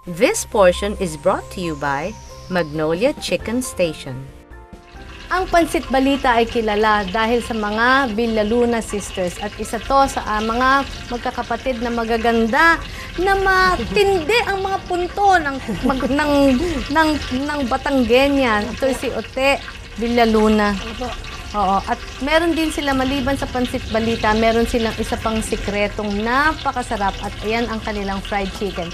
This portion is brought to you by Magnolia Chicken Station. Ang Pansit Balita ay kilala dahil sa mga Villaluna sisters at isa to sa mga magkakapatid na magaganda na matindi ang mga punto ng Batanggenya. Ito si Ote Villaluna. Oo, at meron din sila maliban sa Pansit Balita, meron silang isa pang sikretong napakasarap at ayan ang kanilang fried chicken.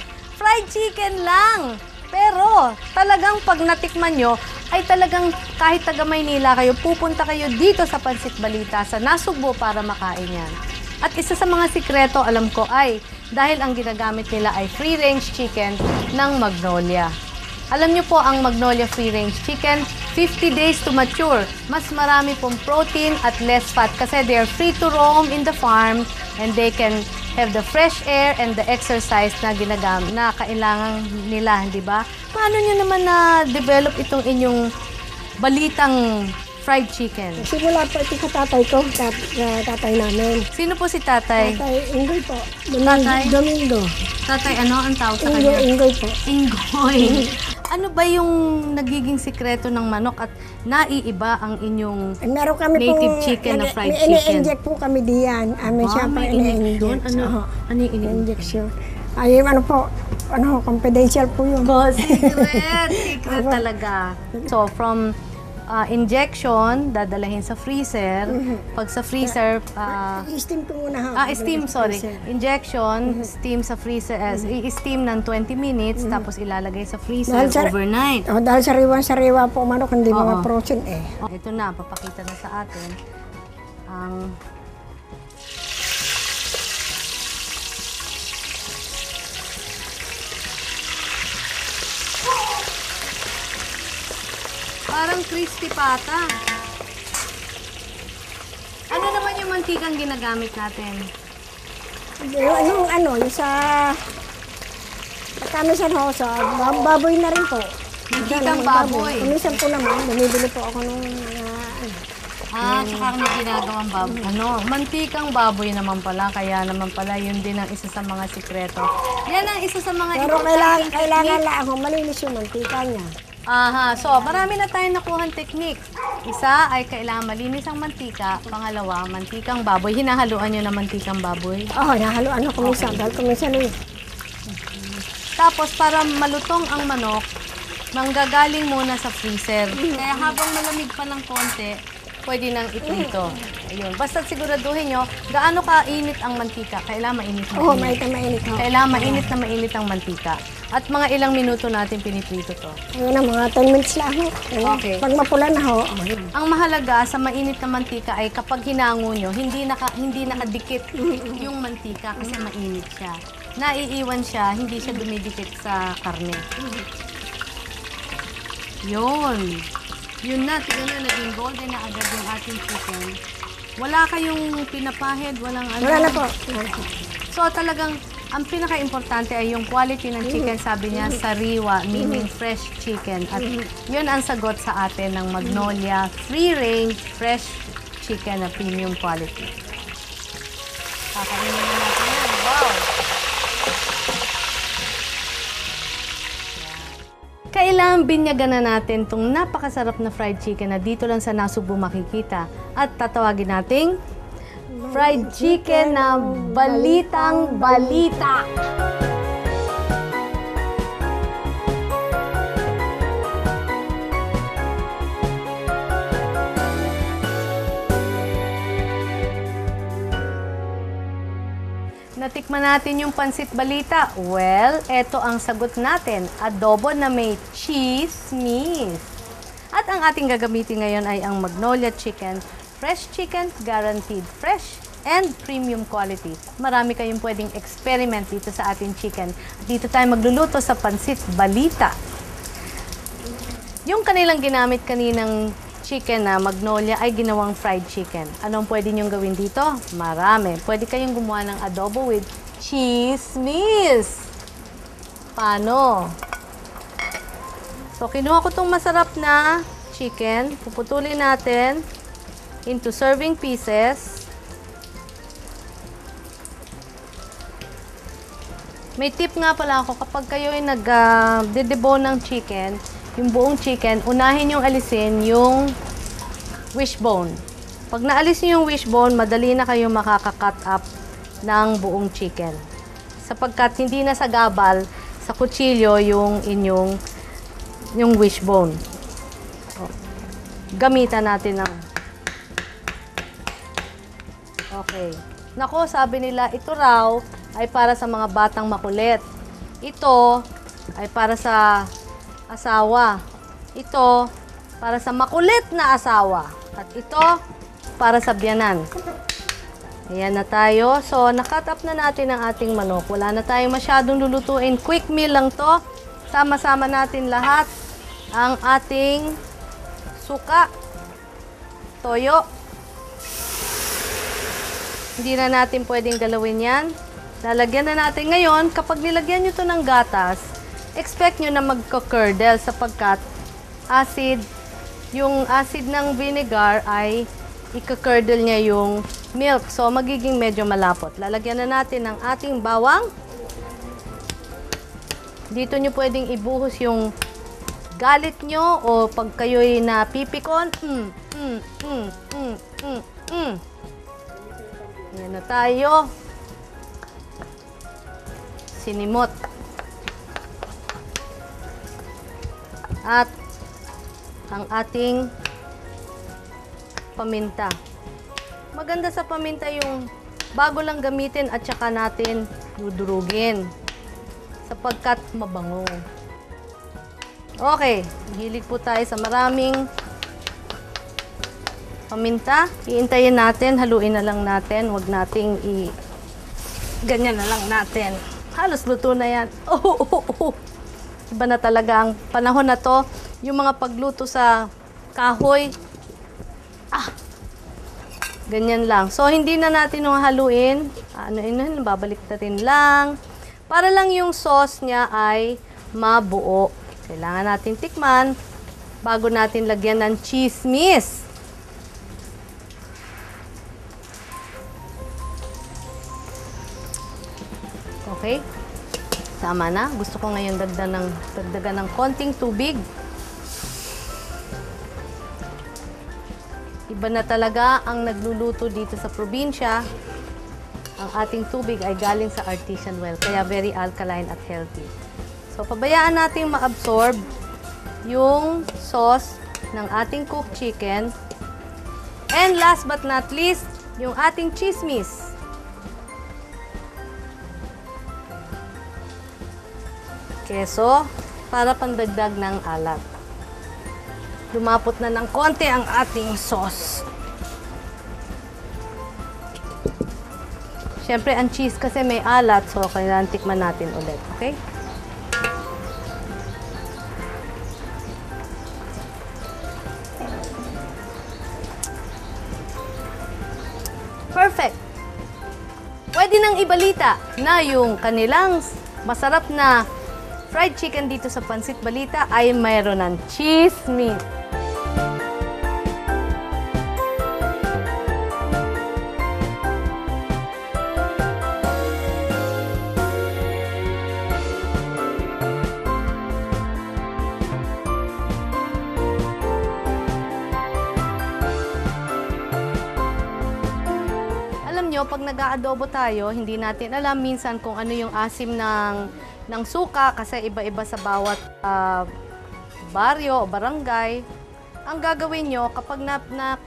Fried chicken lang! Pero talagang pag natikman nyo, ay talagang kahit taga Maynila kayo, pupunta kayo dito sa Pansit Balita sa Nasugbo para makain yan. At isa sa mga sikreto, alam ko, ay dahil ang ginagamit nila ay free-range chicken ng Magnolia. Alam nyo po, ang Magnolia free-range chicken, 50 days to mature. Mas marami pong protein at less fat kasi they are free to roam in the farm and they can have the fresh air and the exercise na ginagamit na kailangan nila, di ba? Paano nyo naman na-develop itong inyong balitang fried chicken? Simula po ito sa tatay ko, tatay namin. Sino po si tatay? Tatay Ingoy po. Tatay? Domingo. Tatay, ano ang tawag sa kanya? Ingoy po. Ingoy. Ano ba yung nagiging sikreto ng manok at naiiba ang inyong Meron kami native chicken na fried chicken. chicken? Ini-inject po kami diyan. Amin siya pa ini-inject. Ano yung injection? Ay, confidential po yun. Secret talaga. So, from injection, dadalahin sa freezer. Pag sa freezer, I-steam ko muna ha. steam, sorry. Injection, steam sa freezer, i-steam ng 20 minutes, tapos ilalagay sa freezer overnight. Dahil sariwa po manok, hindi mga frozen eh. Ito na, papakita na sa atin ang parang crispy pata. Ano naman yung mantikang ginagamit natin? Yung sa Kamisan ho, sa baboy na rin po. Mantikang baboy. Kamisan po naman, bumibili po ako nung tsaka may ginagawang baboy. Mantikang baboy naman pala, kaya naman pala yun din ang isa sa mga sikreto. Yan ang isa sa mga pero kailangan lang ako malinis yung mantika niya. So marami na tayong nakuhang technique. Isa ay kailangan malinis ang mantika. Pangalawa, mantikang baboy. Hinahaluan nyo na mantikang baboy? Oo, hinahaluan ako kuminsan. Dahil kuminsan Tapos para malutong ang manok, manggagaling muna sa freezer. Kaya habang malamig pa ng konti, pwede nang iprito. Ayun. Basta siguraduhin nyo, gaano kainit ang mantika. Kailangan mainit na Oo, mainit. Kailangan mainit na mainit ang mantika. At mga ilang minuto natin piniprito to. Ayun na, mga 10 minutes lang ho. Okay. Pag mapula na ho. Ang mahalaga sa mainit na mantika ay kapag hinango nyo, hindi nakadikit yung mantika kasi mainit siya. Naiiwan siya, hindi siya dumidikit sa karne. Yun na, tignan nyo, naging golden na agad yung ating chicken. Wala kayong pinapahid, walang ano. Wala na po. So talagang, ang pinaka-importante ay yung quality ng chicken, sabi niya, sariwa, meaning fresh chicken. At yun ang sagot sa atin ng Magnolia free-range fresh chicken na premium quality. Kakainin na natin yan. Wow! Kailangan binyagan na natin itong napakasarap na fried chicken na dito lang sa Nasugbo makikita. At tatawagin nating fried chicken na balitang balita. Natikman natin yung Pansit Balita. Well, eto ang sagot natin. Adobo na may chismis. At ang ating gagamitin ngayon ay ang Magnolia Chicken. Fresh chicken, guaranteed fresh and premium quality. Marami kayong pwedeng experiment dito sa ating chicken. Dito tayo magluluto sa Pansit Balita. Yung kanilang ginamit kaninang chicken na Magnolia ay ginawang fried chicken. Anong pwede nyong gawin dito? Marami. Pwede kayong gumawa ng adobo with chismis. Paano? So, kinuha ko itong masarap na chicken. Puputulin natin into serving pieces. May tip nga pala ako, kapag kayo ay nag-debone ng chicken, yung buong chicken, unahin yung alisin yung wishbone. Pag naalis nyo yung wishbone, madali na kayo makaka-cut up ng buong chicken. Sapagkat hindi na sagabal sa kutsilyo yung inyong wishbone. O, gamitan natin ng... Okay. Nako, sabi nila, ito raw ay para sa mga batang makulit. Ito ay para sa asawa. Ito para sa makulit na asawa. At ito para sa biyanan. Ayan na tayo. So, nakat up na natin ang ating manok. Wala na tayong masyadong lulutuin. Quick meal lang to. Sama-sama natin lahat ang ating suka, toyo. Hindi na natin pwedeng galawin yan. Lalagyan na natin ngayon. Kapag nilagyan nyo to ng gatas, expect nyo na magka-curdle sapagkat acid, yung acid ng vinegar ay ika-curdle niya yung milk. So, magiging medyo malapot. Lalagyan na natin ng ating bawang. Dito nyo pwedeng ibuhos yung galit nyo o pag kayo'y napipikon. Yan na tayo. Sinimot. At ang ating paminta. Maganda sa paminta yung bago lang gamitin at saka natin dudurugin sapagkat mabango. Okay, hilig po tayo sa maraming paminta. Iintayin natin, haluin na lang natin. Huwag nating ganyan na lang natin. Halos luto na yan. Iba na talaga ang panahon na to. Yung mga pagluto sa kahoy. Ganyan lang. So, hindi na natin yung haluin. Babalik natin lang. Para lang yung sauce niya ay mabuo. Kailangan natin tikman bago natin lagyan ng chismis. Okay? Tama na. Gusto ko ngayon dagdagan ng konting tubig. Iba na talaga ang nagluluto dito sa probinsya. Ang ating tubig ay galing sa artesian well, kaya very alkaline at healthy. So, pabayaan natin ma-absorb yung sauce ng ating cooked chicken. And last but not least, yung ating chismis. Keso para pandagdag ng alat. Lumapot na ng konti ang ating sauce. Siyempre, ang cheese kasi may alat, so kailangan tikman natin ulit. Okay? Perfect! Pwede nang ibalita na yung kanilang masarap na fried chicken dito sa Pansit Balita ay mayroon ng chismis. Alam nyo, pag nag-aadobo tayo, hindi natin alam minsan kung ano yung asim ng suka kasi iba-iba sa bawat baryo o barangay. Ang gagawin nyo, kapag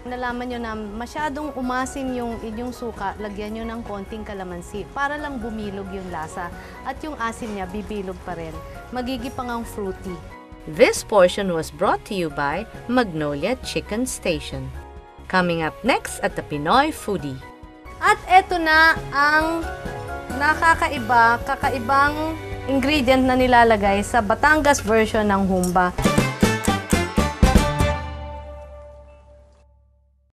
nalaman nyo na masyadong umasim yung inyong suka, lagyan nyo ng konting kalamansi para lang bumilog yung lasa at yung asim niya bibilog pa rin. Magigipang ang fruity. This portion was brought to you by Magnolia Chicken Station. Coming up next at the Pinoy Foodie. At eto na ang kakaibang ingredient na nilalagay sa Batangas version ng humba.